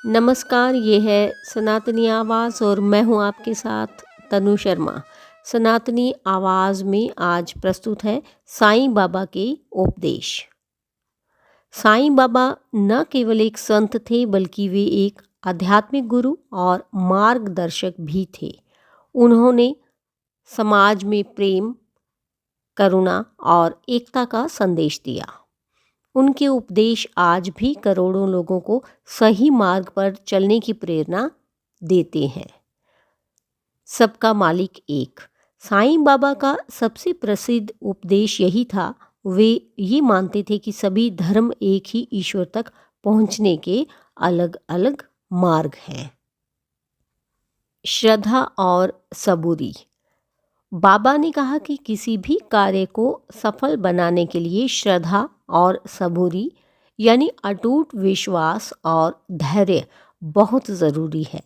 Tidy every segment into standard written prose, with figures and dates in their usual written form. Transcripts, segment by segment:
नमस्कार, ये है सनातनी आवाज़ और मैं हूँ आपके साथ तनु शर्मा। सनातनी आवाज़ में आज प्रस्तुत है साईं बाबा के उपदेश। साईं बाबा न केवल एक संत थे बल्कि वे एक आध्यात्मिक गुरु और मार्गदर्शक भी थे। उन्होंने समाज में प्रेम, करुणा और एकता का संदेश दिया। उनके उपदेश आज भी करोड़ों लोगों को सही मार्ग पर चलने की प्रेरणा देते हैं। सबका मालिक एक। साईं बाबा का सबसे प्रसिद्ध उपदेश यही था। वे ये मानते थे कि सभी धर्म एक ही ईश्वर तक पहुंचने के अलग अलग मार्ग हैं। श्रद्धा और सबूरी। बाबा ने कहा कि किसी भी कार्य को सफल बनाने के लिए श्रद्धा और सबूरी यानी अटूट विश्वास और धैर्य बहुत ज़रूरी है।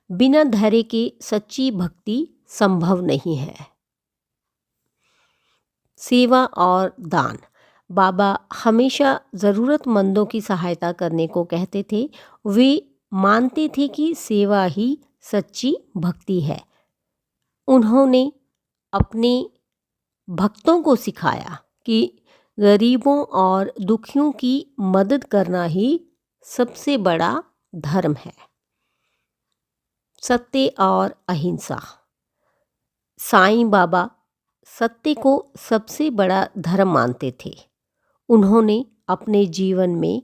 बिना धैर्य के सच्ची भक्ति संभव नहीं है। सेवा और दान। बाबा हमेशा ज़रूरतमंदों की सहायता करने को कहते थे। वे मानते थे कि सेवा ही सच्ची भक्ति है। उन्होंने अपने भक्तों को सिखाया कि गरीबों और दुखियों की मदद करना ही सबसे बड़ा धर्म है। सत्य और अहिंसा। साईं बाबा सत्य को सबसे बड़ा धर्म मानते थे। उन्होंने अपने जीवन में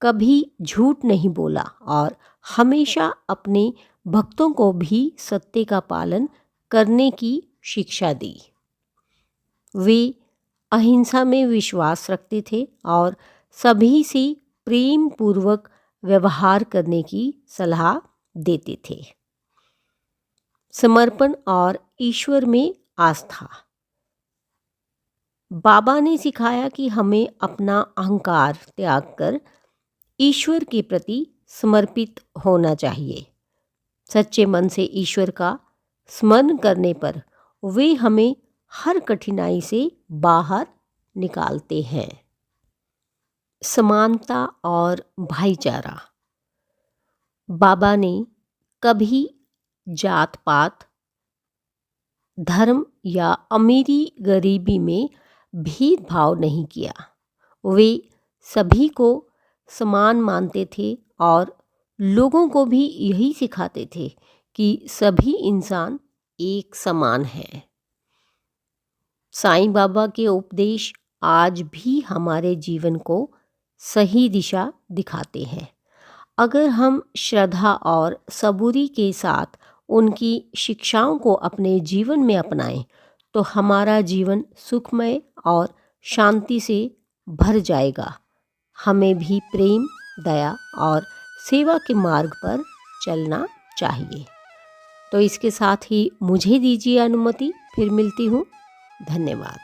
कभी झूठ नहीं बोला और हमेशा अपने भक्तों को भी सत्य का पालन करने की शिक्षा दी। वे अहिंसा में विश्वास रखते थे और सभी से प्रेम पूर्वक व्यवहार करने की सलाह देते थे। समर्पण और ईश्वर में आस्था। बाबा ने सिखाया कि हमें अपना अहंकार त्याग कर ईश्वर के प्रति समर्पित होना चाहिए। सच्चे मन से ईश्वर का स्मरण करने पर वे हमें हर कठिनाई से बाहर निकालते हैं। समानता और भाईचारा। बाबा ने कभी जात पात, धर्म या अमीरी गरीबी में भेदभाव नहीं किया। वे सभी को समान मानते थे और लोगों को भी यही सिखाते थे कि सभी इंसान एक समान हैं। साईं बाबा के उपदेश आज भी हमारे जीवन को सही दिशा दिखाते हैं। अगर हम श्रद्धा और सबूरी के साथ उनकी शिक्षाओं को अपने जीवन में अपनाएं तो हमारा जीवन सुखमय और शांति से भर जाएगा। हमें भी प्रेम, दया और सेवा के मार्ग पर चलना चाहिए। तो इसके साथ ही मुझे दीजिए अनुमति। फिर मिलती हूँ। धन्यवाद।